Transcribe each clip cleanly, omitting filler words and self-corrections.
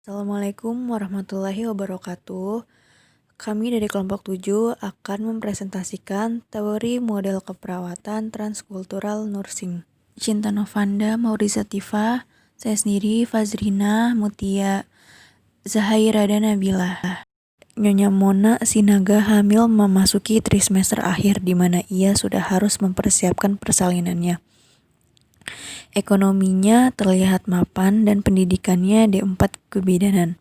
Assalamualaikum warahmatullahi wabarakatuh. Kami dari kelompok 7 akan mempresentasikan teori model keperawatan transkultural nursing. Cinta Novanda, Mauriza Tifa, saya sendiri Fazrina Mutia Zahaira dan Nabila. Nyonya Mona Sinaga hamil memasuki trimester akhir di mana ia sudah harus mempersiapkan persalinannya. Ekonominya terlihat mapan dan pendidikannya D4 kebidanan.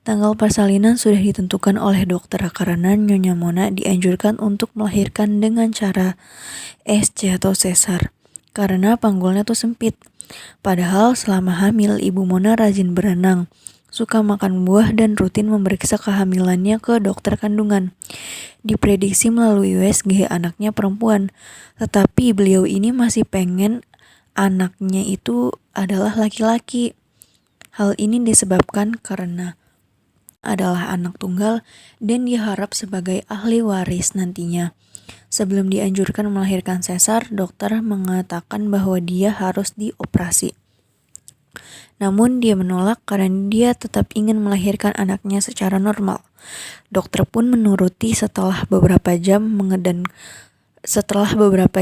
Tanggal persalinan sudah ditentukan oleh dokter karena Nyonya Mona dianjurkan untuk melahirkan dengan cara SC atau sesar karena panggulnya tuh sempit. Padahal selama hamil Ibu Mona rajin berenang, suka makan buah dan rutin memeriksa kehamilannya ke dokter kandungan. Diprediksi melalui USG anaknya perempuan, tetapi beliau ini masih pengen anaknya itu adalah laki-laki. Hal ini disebabkan karena adalah anak tunggal dan diharap sebagai ahli waris nantinya. Sebelum dianjurkan melahirkan sesar, dokter mengatakan bahwa dia harus dioperasi. Namun dia menolak karena dia tetap ingin melahirkan anaknya secara normal. Dokter pun menuruti setelah beberapa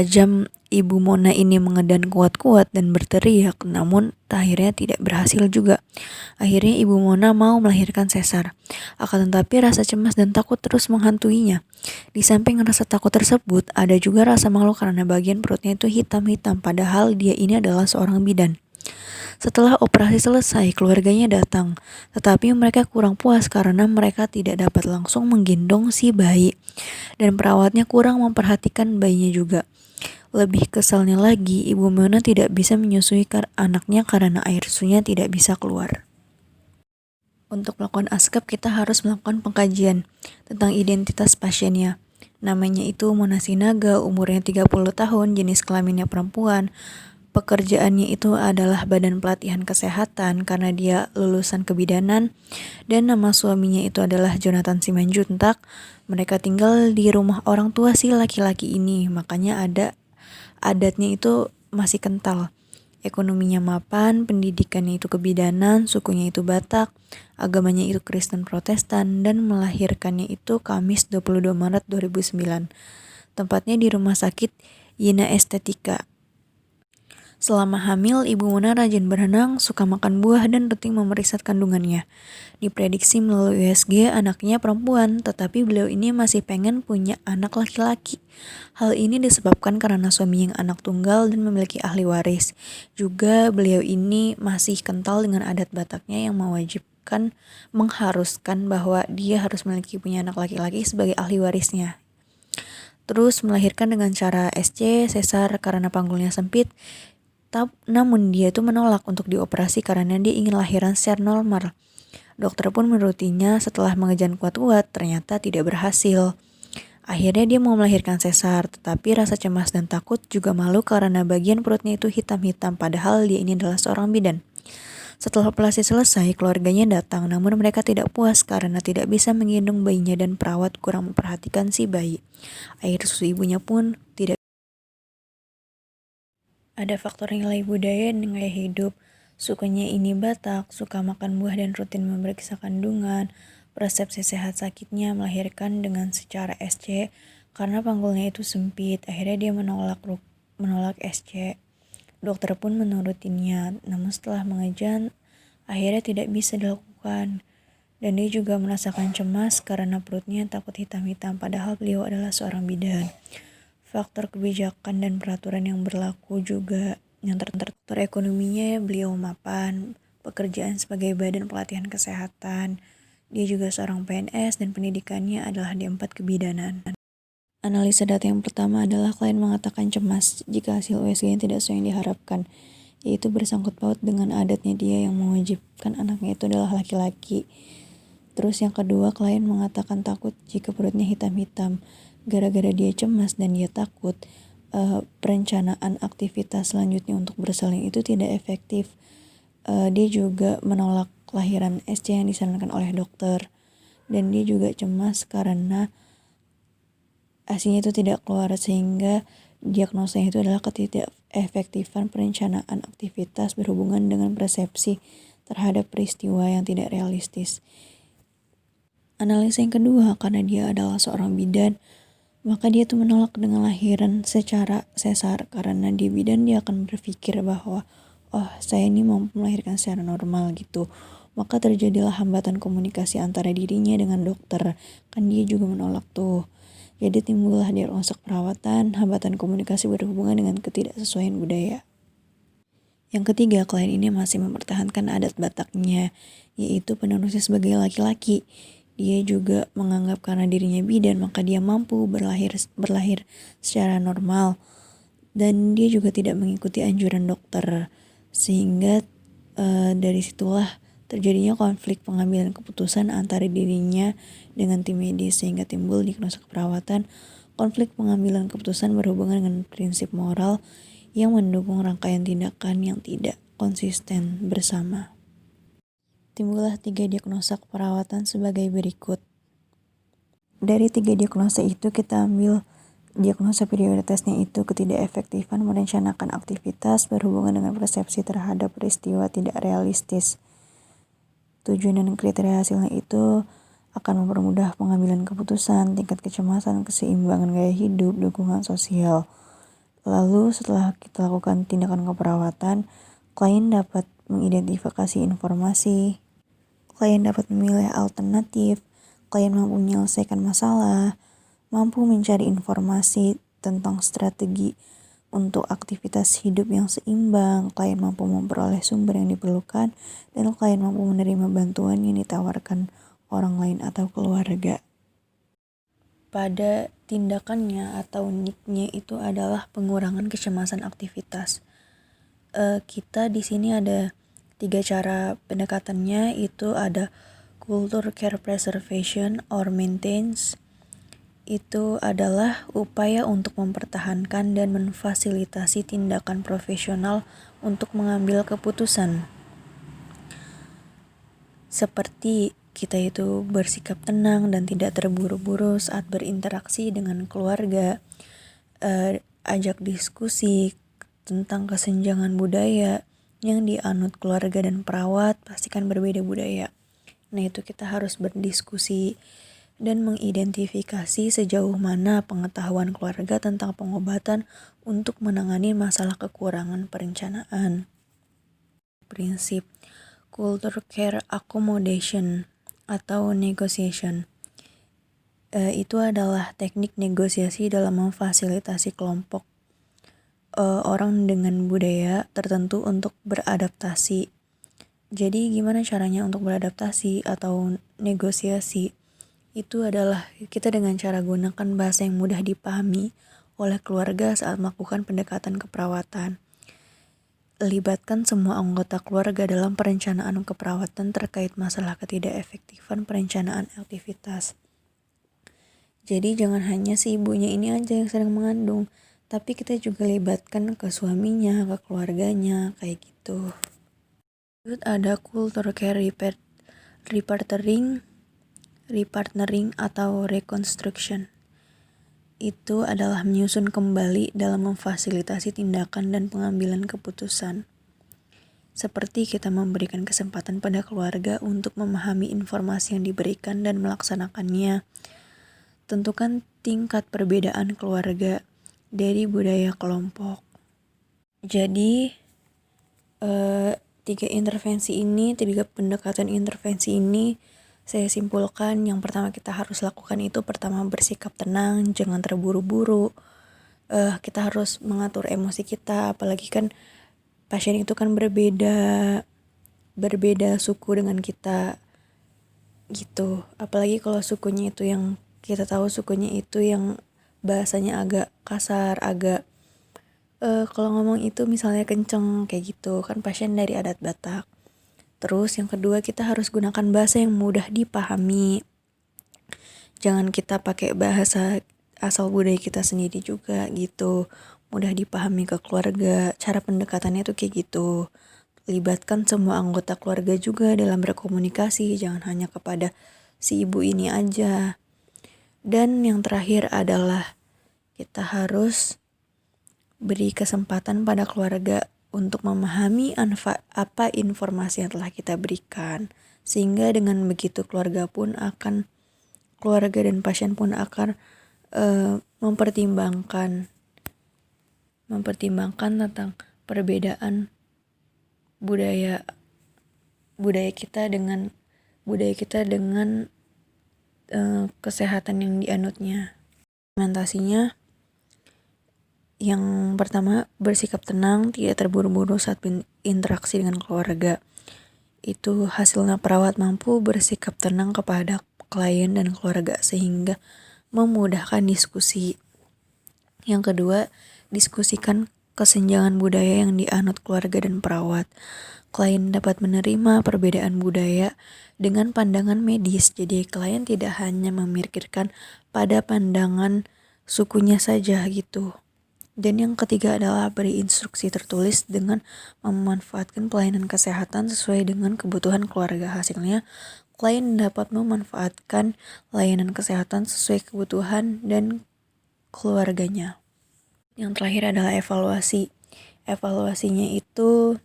jam Ibu Mona ini mengedan kuat-kuat dan berteriak, namun akhirnya tidak berhasil juga. Akhirnya Ibu Mona mau melahirkan sesar. Akan tetapi rasa cemas dan takut terus menghantuinya. Di samping rasa takut tersebut, ada juga rasa malu karena bagian perutnya itu hitam-hitam, padahal dia ini adalah seorang bidan. Setelah operasi selesai, keluarganya datang, tetapi mereka kurang puas karena mereka tidak dapat langsung menggendong si bayi, dan perawatnya kurang memperhatikan bayinya juga. Lebih kesalnya lagi, Ibu Mona tidak bisa menyusui anaknya karena air susunya tidak bisa keluar. Untuk melakukan ASKAP, kita harus melakukan pengkajian tentang identitas pasiennya. Namanya itu Mona Sinaga, umurnya 30 tahun, jenis kelaminnya perempuan. Pekerjaannya itu adalah Badan Pelatihan Kesehatan karena dia lulusan kebidanan, dan nama suaminya itu adalah Jonathan Simanjuntak. Mereka tinggal di rumah orang tua si laki-laki ini, makanya adatnya itu masih kental. Ekonominya mapan, pendidikannya itu kebidanan, sukunya itu Batak, agamanya itu Kristen Protestan, dan melahirkannya itu Kamis 22 Maret 2009. Tempatnya di Rumah Sakit Yina Estetika. Selama hamil, Ibu Mona rajin berenang, suka makan buah, dan rutin memeriksa kandungannya. Diprediksi melalui USG anaknya perempuan, tetapi beliau ini masih pengen punya anak laki-laki. Hal ini disebabkan karena suami yang anak tunggal dan memiliki ahli waris. Juga beliau ini masih kental dengan adat Bataknya yang mengharuskan bahwa dia harus memiliki punya anak laki-laki sebagai ahli warisnya. Terus melahirkan dengan cara SC, sesar karena panggulnya sempit. Namun dia itu menolak untuk dioperasi karena dia ingin lahiran secara normal. Dokter pun menurutinya setelah mengejan kuat-kuat, ternyata tidak berhasil. Akhirnya dia mau melahirkan sesar, tetapi rasa cemas dan takut juga malu karena bagian perutnya itu hitam-hitam, padahal dia ini adalah seorang bidan. Setelah operasi selesai, keluarganya datang, namun mereka tidak puas karena tidak bisa menggendong bayinya dan perawat kurang memperhatikan si bayi. Air susu ibunya pun tidak. Ada faktor nilai budaya dan gaya hidup. Sukunya ini Batak, suka makan buah dan rutin memeriksa kandungan. Persepsi sehat sakitnya melahirkan dengan secara SC karena panggulnya itu sempit. Akhirnya dia menolak SC. Dokter pun menurutinya, namun setelah mengejan, akhirnya tidak bisa dilakukan. Dan dia juga merasakan cemas karena perutnya takut hitam-hitam, padahal beliau adalah seorang bidan. Faktor kebijakan dan peraturan yang berlaku juga yang tertutur ekonominya, beliau mapan, pekerjaan sebagai Badan Pelatihan Kesehatan. Dia juga seorang PNS dan pendidikannya adalah D4 kebidanan. Analisa data yang pertama adalah klien mengatakan cemas jika hasil USG tidak sesuai yang diharapkan, yaitu bersangkut paut dengan adatnya dia yang mewajibkan anaknya itu adalah laki-laki. Terus yang kedua, klien mengatakan takut jika perutnya hitam-hitam. Gara-gara dia cemas dan dia takut, perencanaan aktivitas selanjutnya untuk bersalin itu tidak efektif. Dia juga menolak lahiran SC yang disarankan oleh dokter. Dan dia juga cemas karena hasilnya itu tidak keluar, sehingga diagnosanya itu adalah ketidakefektifan perencanaan aktivitas berhubungan dengan persepsi terhadap peristiwa yang tidak realistis. Analisa yang kedua, karena dia adalah seorang bidan, maka dia tuh menolak dengan lahiran secara sesar. Karena dia bidan, dia akan berpikir bahwa oh, saya ini mampu melahirkan secara normal gitu. Maka terjadilah hambatan komunikasi antara dirinya dengan dokter. Kan dia juga menolak tuh. Jadi timbullah diagnosa perawatan, hambatan komunikasi berhubungan dengan ketidaksesuaian budaya. Yang ketiga, klien ini masih mempertahankan adat Bataknya, yaitu penerusnya sebagai laki-laki. Dia juga menganggap karena dirinya bidan, maka dia mampu berlahir secara normal. Dan dia juga tidak mengikuti anjuran dokter. Sehingga dari situlah terjadinya konflik pengambilan keputusan antara dirinya dengan tim medis, sehingga timbul diagnosa keperawatan. Konflik pengambilan keputusan berhubungan dengan prinsip moral yang mendukung rangkaian tindakan yang tidak konsisten bersama. Timbullah 3 diagnosa keperawatan sebagai berikut. Dari 3 diagnosa itu kita ambil diagnosa prioritasnya itu ketidakefektifan merencanakan aktivitas berhubungan dengan persepsi terhadap peristiwa tidak realistis. Tujuan dan kriteria hasilnya itu akan mempermudah pengambilan keputusan, tingkat kecemasan, keseimbangan gaya hidup, dukungan sosial. Lalu setelah kita lakukan tindakan keperawatan, klien dapat mengidentifikasi informasi, klien dapat memilih alternatif, klien mampu menyelesaikan masalah, mampu mencari informasi tentang strategi untuk aktivitas hidup yang seimbang, klien mampu memperoleh sumber yang diperlukan, dan klien mampu menerima bantuan yang ditawarkan orang lain atau keluarga. Pada tindakannya atau NIC-nya itu adalah pengurangan kecemasan aktivitas. Kita di sini ada 3 cara pendekatannya, itu ada culture care preservation or maintenance. Itu adalah upaya untuk mempertahankan dan memfasilitasi tindakan profesional untuk mengambil keputusan. Seperti kita itu bersikap tenang dan tidak terburu-buru saat berinteraksi dengan keluarga, ajak diskusi tentang kesenjangan budaya yang dianut keluarga dan perawat, pastikan berbeda budaya. Nah, itu kita harus berdiskusi dan mengidentifikasi sejauh mana pengetahuan keluarga tentang pengobatan untuk menangani masalah kekurangan perencanaan. Prinsip culture care accommodation atau negotiation. Itu adalah teknik negosiasi dalam memfasilitasi kelompok orang dengan budaya tertentu untuk beradaptasi. Jadi gimana caranya untuk beradaptasi atau negosiasi? Itu adalah kita dengan cara gunakan bahasa yang mudah dipahami oleh keluarga saat melakukan pendekatan keperawatan. Libatkan semua anggota keluarga dalam perencanaan keperawatan terkait masalah ketidakefektifan perencanaan aktivitas. Jadi jangan hanya si ibunya ini aja yang sedang mengandung, tapi kita juga libatkan ke suaminya, ke keluarganya, kayak gitu. Terus ada culture care repartnering atau reconstruction. Itu adalah menyusun kembali dalam memfasilitasi tindakan dan pengambilan keputusan. Seperti kita memberikan kesempatan pada keluarga untuk memahami informasi yang diberikan dan melaksanakannya. Tentukan tingkat perbedaan keluarga dari budaya kelompok. Jadi, 3 pendekatan intervensi ini saya simpulkan, yang pertama kita harus lakukan itu pertama bersikap tenang, jangan terburu-buru. Kita harus mengatur emosi kita, apalagi kan pasien itu kan berbeda suku dengan kita gitu. Apalagi kalau sukunya itu yang kita tahu sukunya itu yang bahasanya agak kasar, agak kalau ngomong itu misalnya kenceng kayak gitu, kan pasien dari adat Batak. Terus yang kedua, kita harus gunakan bahasa yang mudah dipahami. Jangan kita pakai bahasa asal budaya kita sendiri juga gitu. Mudah dipahami ke keluarga. Cara pendekatannya tuh kayak gitu. Libatkan semua anggota keluarga juga dalam berkomunikasi. Jangan hanya kepada si ibu ini aja. Dan yang terakhir adalah kita harus beri kesempatan pada keluarga untuk memahami apa informasi yang telah kita berikan, sehingga dengan begitu keluarga dan pasien pun akan mempertimbangkan tentang perbedaan budaya kita dengan kesehatan yang dianutnya. Implementasinya, yang pertama, bersikap tenang, tidak terburu-buru saat berinteraksi dengan keluarga. Itu hasilnya perawat mampu bersikap tenang kepada klien dan keluarga sehingga memudahkan diskusi. Yang kedua, diskusikan kesenjangan budaya yang dianut keluarga dan perawat. Klien dapat menerima perbedaan budaya dengan pandangan medis, jadi klien tidak hanya memikirkan pada pandangan sukunya saja gitu. Dan yang ketiga adalah beri instruksi tertulis dengan memanfaatkan pelayanan kesehatan sesuai dengan kebutuhan keluarga. Hasilnya, klien dapat memanfaatkan layanan kesehatan sesuai kebutuhan dan keluarganya. Yang terakhir adalah evaluasi. Evaluasinya itu,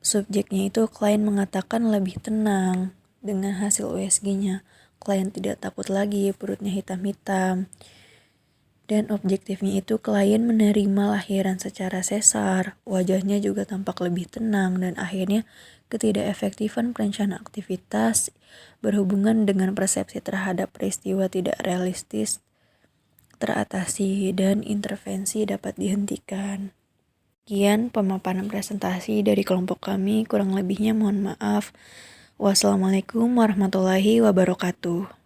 subjeknya itu klien mengatakan lebih tenang dengan hasil USG-nya. Klien tidak takut lagi, perutnya hitam-hitam. Dan objektifnya itu klien menerima lahiran secara sesar, wajahnya juga tampak lebih tenang, dan akhirnya ketidakefektifan perencanaan aktivitas berhubungan dengan persepsi terhadap peristiwa tidak realistis teratasi dan intervensi dapat dihentikan. Sekian pemaparan presentasi dari kelompok kami, kurang lebihnya mohon maaf. Wassalamualaikum warahmatullahi wabarakatuh.